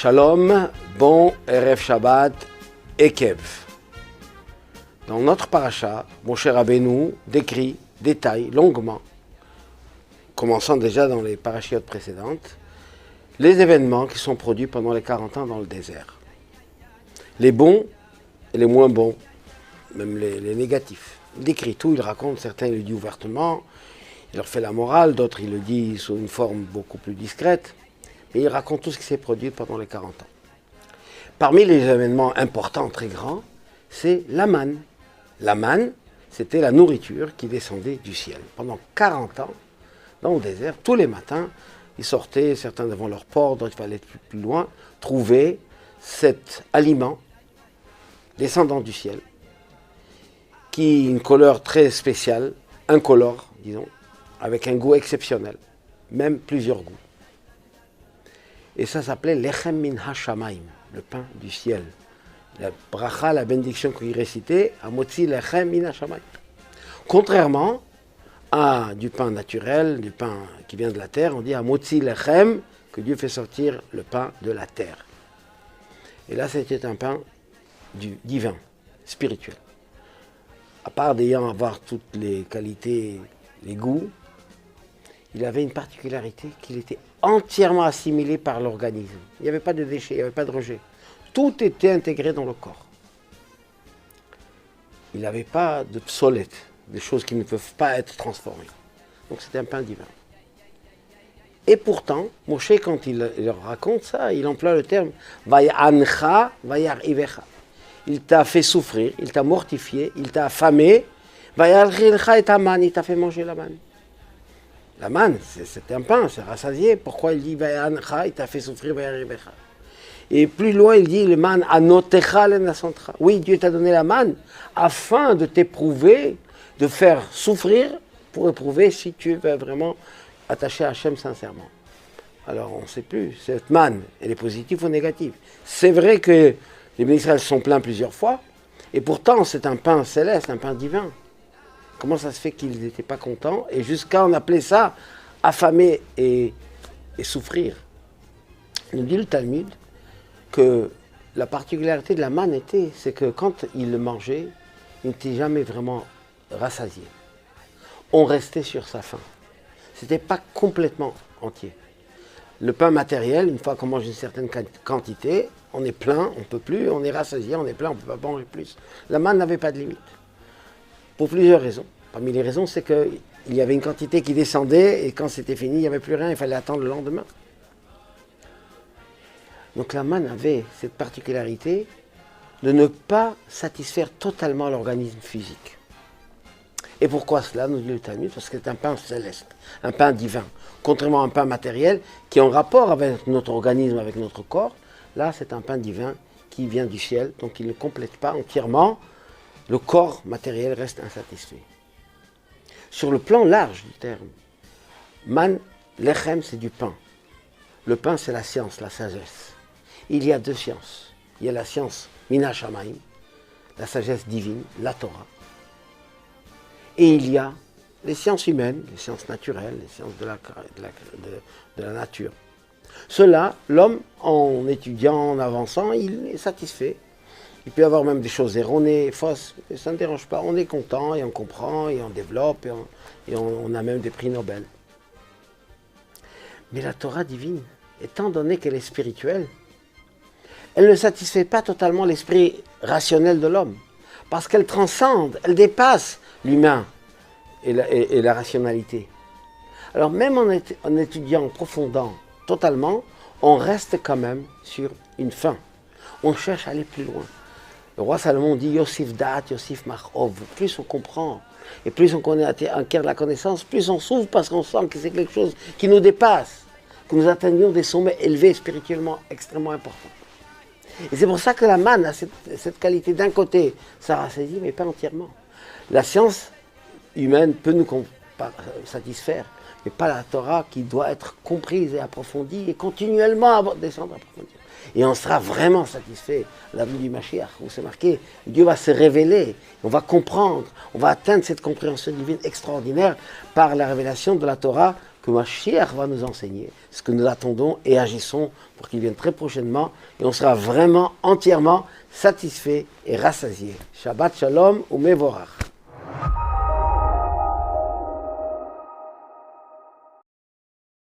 Shalom, bon Erev Shabbat, Ekev. Dans notre paracha, Moshe Rabbeinu détaille longuement, commençant déjà dans les parachiotes précédentes, les événements qui sont produits pendant les 40 ans dans le désert. Les bons et les moins bons, même les négatifs. Il décrit tout, il raconte, certains il le dit ouvertement, il leur fait la morale, d'autres il le dit sous une forme beaucoup plus discrète, mais il raconte tout ce qui s'est produit pendant les 40 ans. Parmi les événements importants, très grands, c'est la manne. La manne, c'était la nourriture qui descendait du ciel. Pendant 40 ans, dans le désert, tous les matins, ils sortaient, certains devant leur port, d'autres il fallait aller plus loin, trouver cet aliment descendant du ciel, qui a une couleur très spéciale, incolore, disons, avec un goût exceptionnel, même plusieurs goûts. Et ça s'appelait Lechem min ha-shamayim, le pain du ciel. La bracha, la bénédiction qu'il récitait, Amotzi Lechem min ha-shamayim. Contrairement à du pain naturel, du pain qui vient de la terre, on dit Amotzi Lechem, que Dieu fait sortir le pain de la terre. Et là, c'était un pain divin, spirituel. À part d'ayant avoir toutes les qualités, les goûts, il avait une particularité qu'il était entièrement assimilé par l'organisme. Il n'y avait pas de déchets, il n'y avait pas de rejet. Tout était intégré dans le corps. Il n'avait pas de psolète, des choses qui ne peuvent pas être transformées. Donc c'était un pain divin. Et pourtant, Moshe, quand il leur raconte ça, il emploie le terme « Vaya'ancha, vayar'ivecha ». Il t'a fait souffrir, il t'a mortifié, il t'a affamé. Vayar'ivecha et ta manne, il t'a fait manger la manne. La manne, c'est un pain, c'est rassasié. Pourquoi il dit Vaya'ancha, il t'a fait souffrir, vayar'ivecha. Et plus loin, il dit le man anotecha lenasantra. Oui, Dieu t'a donné la manne afin de t'éprouver, de faire souffrir pour éprouver si tu veux vraiment attaché à Hachem sincèrement. Alors on ne sait plus, cette manne, elle est positive ou négative. C'est vrai que les bénédictions sont pleins plusieurs fois, et pourtant c'est un pain céleste, un pain divin. Comment ça se fait qu'ils n'étaient pas contents, et jusqu'à on appelait ça affamer et souffrir. Il nous dit le Talmud que la particularité de la manne c'est que quand ils le mangeaient, il n'était jamais vraiment rassasié. On restait sur sa faim. C'était pas complètement entier. Le pain matériel, une fois qu'on mange une certaine quantité, on est plein, on ne peut plus, on est rassasié, on est plein, on ne peut pas manger plus. La manne n'avait pas de limite. Pour plusieurs raisons. Parmi les raisons, c'est qu'il y avait une quantité qui descendait et quand c'était fini, il n'y avait plus rien, il fallait attendre le lendemain. Donc la manne avait cette particularité de ne pas satisfaire totalement l'organisme physique. Et pourquoi cela, nous dit le Talmud? Parce que c'est un pain céleste, un pain divin. Contrairement à un pain matériel qui est en rapport avec notre organisme, avec notre corps, là c'est un pain divin qui vient du ciel, donc il ne complète pas entièrement, le corps matériel reste insatisfait. Sur le plan large du terme, man, lechem c'est du pain. Le pain c'est la science, la sagesse. Il y a deux sciences. Il y a la science min ha-shamayim, la sagesse divine, la Torah. Et il y a les sciences humaines, les sciences naturelles, les sciences de la nature. Cela, l'homme, en étudiant, en avançant, il est satisfait. Il peut y avoir même des choses erronées, fausses, mais ça ne dérange pas. On est content et on comprend et on développe et on a même des prix Nobel. Mais la Torah divine, étant donné qu'elle est spirituelle, elle ne satisfait pas totalement l'esprit rationnel de l'homme. Parce qu'elle transcende, elle dépasse l'humain et la rationalité. Alors même en étudiant, en profondant totalement, on reste quand même sur une fin. On cherche à aller plus loin. Le roi Salomon dit Yosif Da'at, Yosif Machov. Plus on comprend et plus on acquiert de la connaissance, plus on s'ouvre parce qu'on sent que c'est quelque chose qui nous dépasse, que nous atteignons des sommets élevés spirituellement extrêmement importants. Et c'est pour ça que la manne a cette qualité. D'un côté, ça rassasie, mais pas entièrement. La science humaine peut nous satisfaire, mais pas la Torah qui doit être comprise et approfondie et continuellement descendre, approfondir. Et on sera vraiment satisfait à la venue du Mashiach, où c'est marqué, Dieu va se révéler, on va comprendre, on va atteindre cette compréhension divine extraordinaire par la révélation de la Torah que Mashiach va nous enseigner, ce que nous attendons et agissons pour qu'il vienne très prochainement et on sera vraiment entièrement satisfait et rassasié. Shabbat Shalom ou Mevorach.